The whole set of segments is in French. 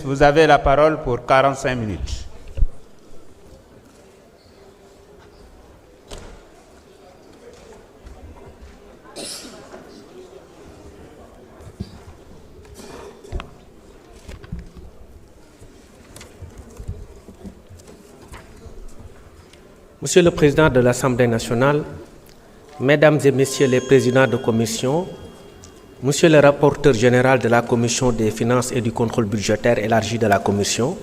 Vous avez la parole pour 45 minutes. Monsieur le Président de l'Assemblée nationale, Mesdames et Messieurs les Présidents de commission, Monsieur le rapporteur général de la Commission des finances et du contrôle budgétaire élargi de la Commission,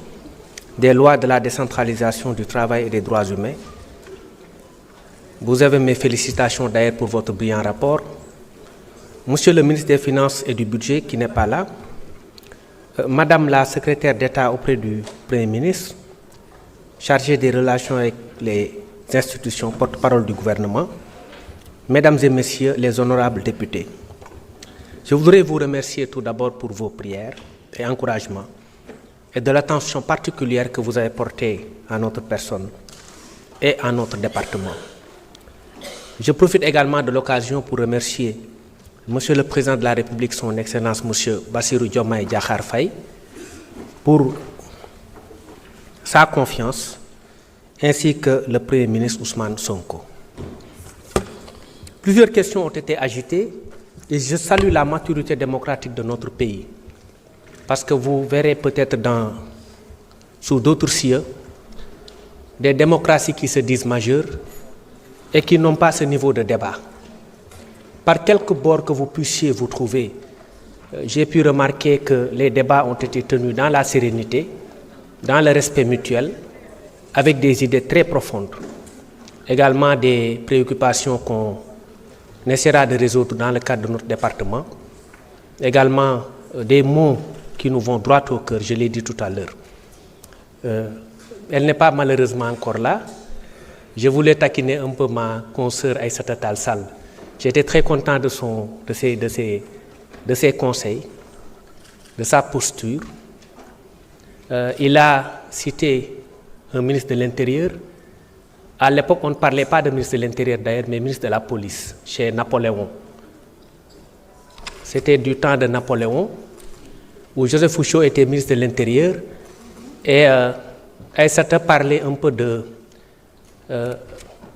des lois de la décentralisation du travail et des droits humains, vous avez mes félicitations d'ailleurs pour votre brillant rapport. Monsieur le ministre des Finances et du Budget qui n'est pas là, Madame la secrétaire d'État auprès du Premier ministre, chargée des relations avec les institutions porte-parole du gouvernement, Mesdames et Messieurs les honorables députés, je voudrais vous remercier tout d'abord pour vos prières et encouragements et de l'attention particulière que vous avez portée à notre personne et à notre département. Je profite également de l'occasion pour remercier Monsieur le Président de la République, son Excellence Monsieur Bassirou Diomaye Diakhar Faye, pour sa confiance, ainsi que le Premier ministre Ousmane Sonko. Plusieurs questions ont été agitées et je salue la maturité démocratique de notre pays. Parce que vous verrez peut-être sous d'autres cieux des démocraties qui se disent majeures et qui n'ont pas ce niveau de débat. Par quelque bord que vous puissiez vous trouver, j'ai pu remarquer que les débats ont été tenus dans la sérénité, dans le respect mutuel, avec des idées très profondes. Également des préoccupations qu'on essaiera de résoudre dans le cadre de notre département. Également des mots qui nous vont droit au cœur, je l'ai dit tout à l'heure. Elle n'est pas malheureusement encore là. Je voulais taquiner un peu ma consoeur Aïssata Tall Sall. J'étais très content de ses conseils, de sa posture. Il a cité un ministre de l'Intérieur. À l'époque, on ne parlait pas de ministre de l'Intérieur d'ailleurs, mais ministre de la Police, chez Napoléon. C'était du temps de Napoléon, où Joseph Fouchot était ministre de l'Intérieur, et Aïssata parlait un peu de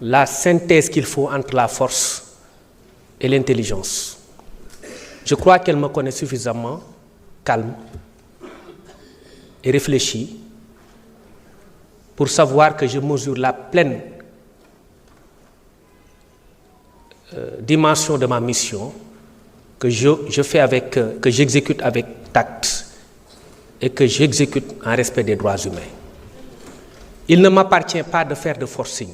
la synthèse qu'il faut entre la force et l'intelligence. Je crois qu'elle me connaît suffisamment calme et réfléchie pour savoir que je mesure la pleine dimension de ma mission, que j'exécute avec tact et que j'exécute en respect des droits humains. Il ne m'appartient pas de faire de forcing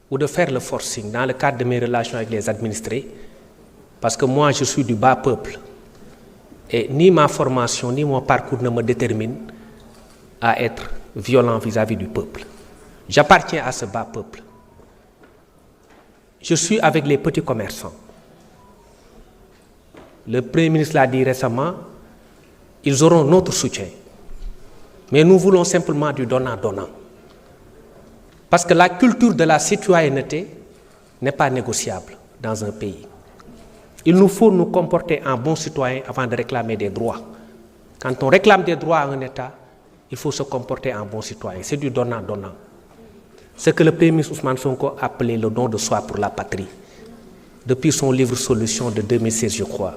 ou de faire le forcing dans le cadre de mes relations avec les administrés, parce que moi je suis du bas peuple et ni ma formation ni mon parcours ne me déterminent à être violent vis-à-vis du peuple. J'appartiens à ce bas peuple. Je suis avec les petits commerçants. Le Premier ministre l'a dit récemment, ils auront notre soutien. Mais nous voulons simplement du donnant-donnant. Parce que la culture de la citoyenneté n'est pas négociable dans un pays. Il nous faut nous comporter en bons citoyens avant de réclamer des droits. Quand on réclame des droits à un État, il faut se comporter en bon citoyen. C'est du donnant-donnant. Ce que le Premier ministre Ousmane Sonko a appelé le don de soi pour la patrie, depuis son livre Solutions de 2016, je crois.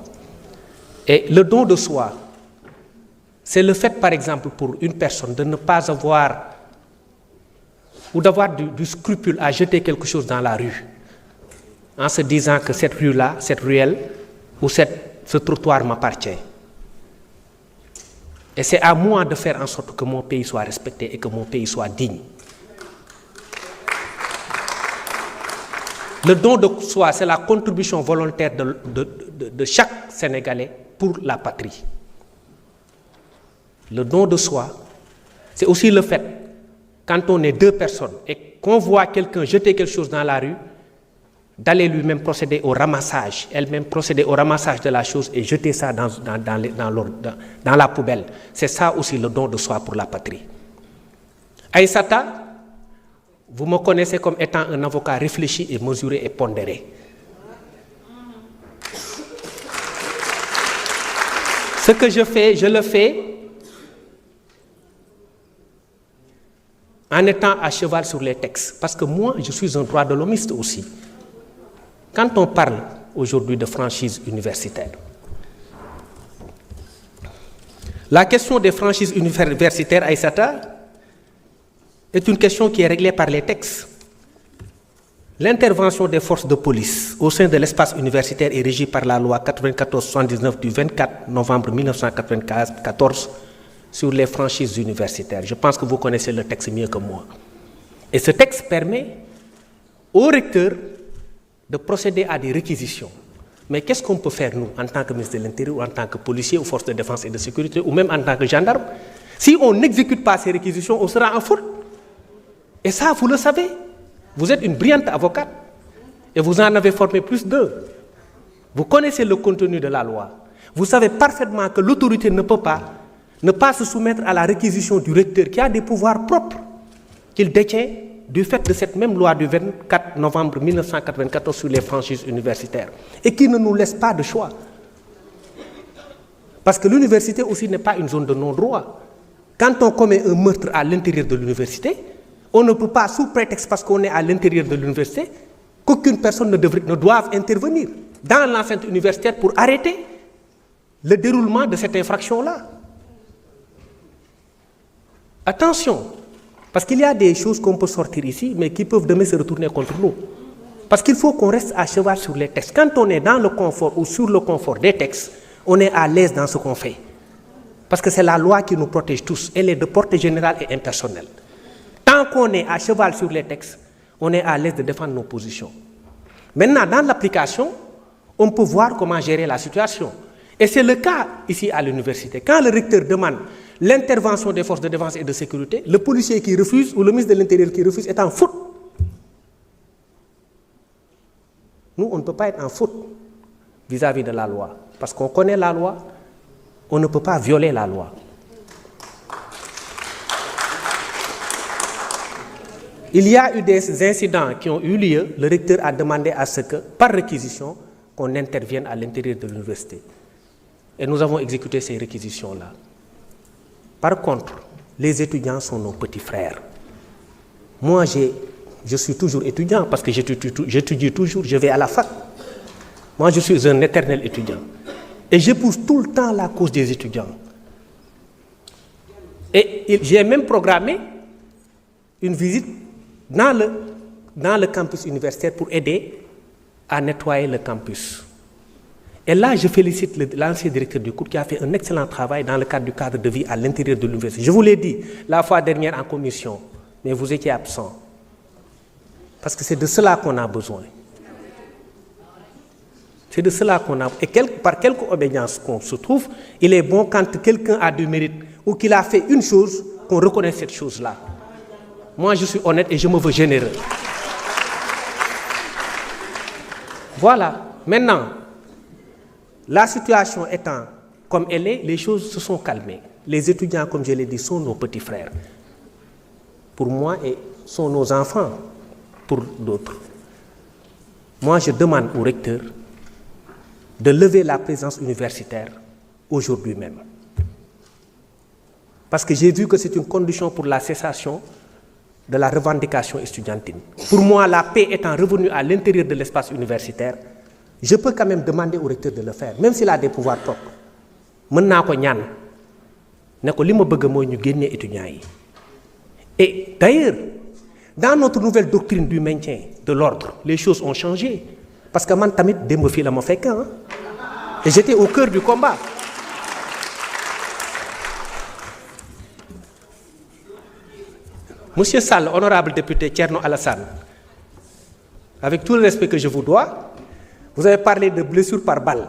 Et le don de soi, c'est le fait, par exemple, pour une personne de ne pas avoir ou d'avoir du scrupule à jeter quelque chose dans la rue, en se disant que cette rue-là, cette ruelle ou ce trottoir m'appartient. Et c'est à moi de faire en sorte que mon pays soit respecté et que mon pays soit digne. Le don de soi, c'est la contribution volontaire de chaque Sénégalais pour la patrie. Le don de soi, c'est aussi le fait, quand on est deux personnes et qu'on voit quelqu'un jeter quelque chose dans la rue, d'aller lui-même procéder au ramassage, elle-même procéder au ramassage de la chose et jeter ça dans la poubelle. C'est ça aussi le don de soi pour la patrie. Aïssata, vous me connaissez comme étant un avocat réfléchi et mesuré et pondéré. Ce que je fais, je le fais en étant à cheval sur les textes. Parce que moi, je suis un droit de l'homiste aussi. Quand on parle aujourd'hui de franchise universitaire, la question des franchises universitaires, Aïssata, est une question qui est réglée par les textes. L'intervention des forces de police au sein de l'espace universitaire est régie par la loi 94-79 du 24 novembre 1994 sur les franchises universitaires. Je pense que vous connaissez le texte mieux que moi. Et ce texte permet au recteur de procéder à des réquisitions. Mais qu'est-ce qu'on peut faire, nous, en tant que ministre de l'Intérieur, ou en tant que policier, ou force de défense et de sécurité, ou même en tant que gendarme? Si on n'exécute pas ces réquisitions, on sera en faute. Et ça, vous le savez. Vous êtes une brillante avocate et vous en avez formé plus d'eux. Vous connaissez le contenu de la loi. Vous savez parfaitement que l'autorité ne peut pas ne pas se soumettre à la réquisition du recteur qui a des pouvoirs propres qu'il détient du fait de cette même loi du 24 novembre 1994 sur les franchises universitaires et qui ne nous laisse pas de choix. Parce que l'université aussi n'est pas une zone de non-droit. Quand on commet un meurtre à l'intérieur de l'université, on ne peut pas, sous prétexte parce qu'on est à l'intérieur de l'université, qu'aucune personne ne doive intervenir dans l'enceinte universitaire pour arrêter le déroulement de cette infraction-là. Attention, parce qu'il y a des choses qu'on peut sortir ici, mais qui peuvent demain se retourner contre nous. Parce qu'il faut qu'on reste à cheval sur les textes. Quand on est dans le confort ou sur le confort des textes, on est à l'aise dans ce qu'on fait. Parce que c'est la loi qui nous protège tous. Elle est de portée générale et impersonnelle. Tant qu'on est à cheval sur les textes, on est à l'aise de défendre nos positions. Maintenant, dans l'application, on peut voir comment gérer la situation. Et c'est le cas ici à l'université. Quand le recteur demande l'intervention des forces de défense et de sécurité, le policier qui refuse ou le ministre de l'Intérieur qui refuse est en faute. Nous, on ne peut pas être en faute vis-à-vis de la loi. Parce qu'on connaît la loi, on ne peut pas violer la loi. Il y a eu des incidents qui ont eu lieu. Le recteur a demandé à ce que, par réquisition, qu'on intervienne à l'intérieur de l'université. Et nous avons exécuté ces réquisitions-là. Par contre, les étudiants sont nos petits frères. Moi, je suis toujours étudiant parce que j'étudie toujours, je vais à la fac. Moi, je suis un éternel étudiant. Et je pousse tout le temps la cause des étudiants. Et j'ai même programmé une visite dans le campus universitaire pour aider à nettoyer le campus. Et là, je félicite l'ancien directeur du cours qui a fait un excellent travail dans le cadre du cadre de vie à l'intérieur de l'université. Je vous l'ai dit la fois dernière en commission, mais vous étiez absent. Parce que c'est de cela qu'on a besoin. C'est de cela qu'on a. Et par quelque obédience qu'on se trouve, il est bon quand quelqu'un a du mérite ou qu'il a fait une chose, qu'on reconnaisse cette chose-là. Moi, je suis honnête et je me veux généreux. Voilà. Maintenant, la situation étant comme elle est, les choses se sont calmées. Les étudiants, comme je l'ai dit, sont nos petits frères. Pour moi, et sont nos enfants pour d'autres. Moi, je demande au recteur de lever la présence universitaire aujourd'hui même. Parce que j'ai vu que c'est une condition pour la cessation de la revendication estudiantine. Pour moi, la paix étant revenue à l'intérieur de l'espace universitaire, je peux quand même demander au recteur de le faire, même s'il a des pouvoirs propres. Et d'ailleurs, dans notre nouvelle doctrine du maintien de l'ordre, les choses ont changé. Parce que moi, tamit dembe fi la ma fekk, et j'étais au cœur du combat. Monsieur Sall, honorable député Thierno Alassane, avec tout le respect que je vous dois, vous avez parlé de blessures par balle.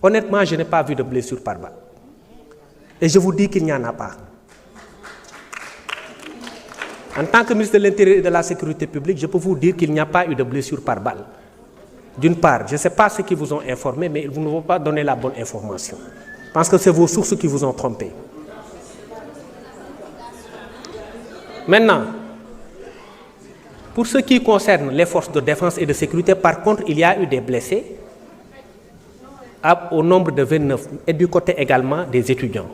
Honnêtement, je n'ai pas vu de blessures par balle. Et je vous dis qu'il n'y en a pas. En tant que ministre de l'Intérieur et de la Sécurité publique, je peux vous dire qu'il n'y a pas eu de blessures par balle. D'une part, je ne sais pas ce qui vous ont informé, mais ils ne vont pas donner la bonne information. Je pense que c'est vos sources qui vous ont trompé. Maintenant, pour ce qui concerne les forces de défense et de sécurité, par contre, il y a eu des blessés au nombre de 29 et du côté également des étudiants.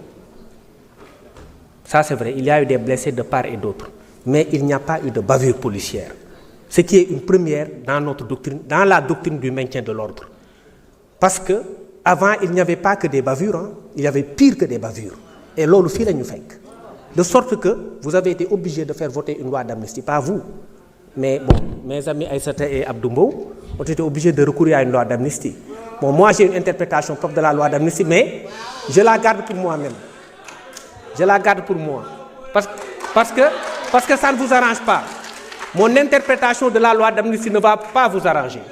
Ça c'est vrai, il y a eu des blessés de part et d'autre. Mais il n'y a pas eu de bavure policière. Ce qui est une première dans notre doctrine, dans la doctrine du maintien de l'ordre. Parce que avant, il n'y avait pas que des bavures, hein. Il y avait pire que des bavures. Et l'on le fait la ñu fekk. De sorte que vous avez été obligés de faire voter une loi d'amnistie, pas vous. Mais bon, mes amis Aïssata et Abdou Mbow ont été obligés de recourir à une loi d'amnistie. Bon, moi j'ai une interprétation propre de la loi d'amnistie, mais je la garde pour moi-même. Je la garde pour moi. Parce que ça ne vous arrange pas. Mon interprétation de la loi d'amnistie ne va pas vous arranger.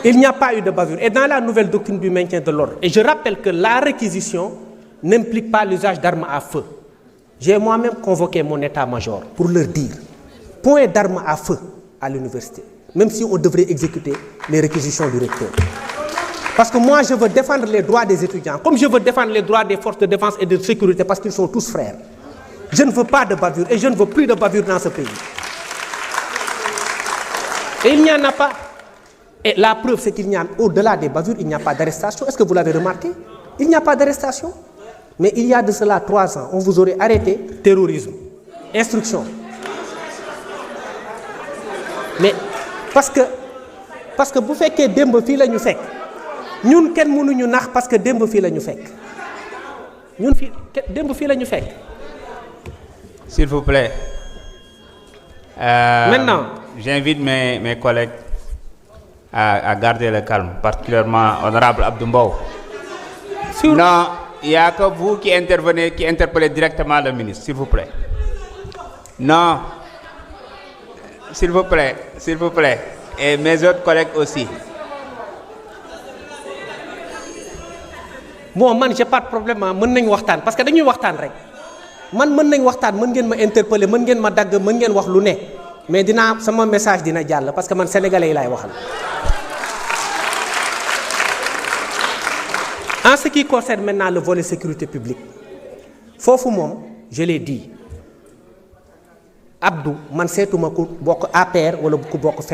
Il n'y a pas eu de bavure. Et dans la nouvelle doctrine du maintien de l'ordre, et je rappelle que la réquisition n'implique pas l'usage d'armes à feu. J'ai moi-même convoqué mon état-major pour leur dire point d'armes à feu à l'université, même si on devrait exécuter les réquisitions du recteur. Parce que moi, je veux défendre les droits des étudiants, comme je veux défendre les droits des forces de défense et de sécurité, parce qu'ils sont tous frères. Je ne veux pas de bavure et je ne veux plus de bavure dans ce pays. Et il n'y en a pas. Et la preuve, c'est qu'il n'y a, au-delà des bavures, il n'y a pas d'arrestation. Est-ce que vous l'avez remarqué? Il n'y a pas d'arrestation. Mais il y a de cela 3 ans, on vous aurait arrêté terrorisme, instruction. Mais parce que bu fekkee démb fii la ñu fekk ñun kenn mënuñu nax parce que démb fii la ñu fekk ñun fii démb fii la ñu fekk. S'il vous plaît. Maintenant, j'invite mes collègues à garder le calme, particulièrement honorable Abdou Mbow. Non, il n'y a que vous qui intervenez, qui interpellez directement le ministre, s'il vous plaît. Non, s'il vous plaît, et mes autres collègues aussi. Bon, man j'ai pas de problème, mën nañ waxtaan parce que dañuy waxtaan rek. Man mën nañ waxtaan, mën ngeen ma interpeller, mën ngeen ma dagg, mën ngeen wax lu ne. Mais dinaa sama message dina jàll parce que man sénégalais yi laay waxal. En ce qui concerne maintenant le volet sécurité publique, foofu moom je l'ai dit Abdou man seetuma ku bokk APR wala ku bokk feneen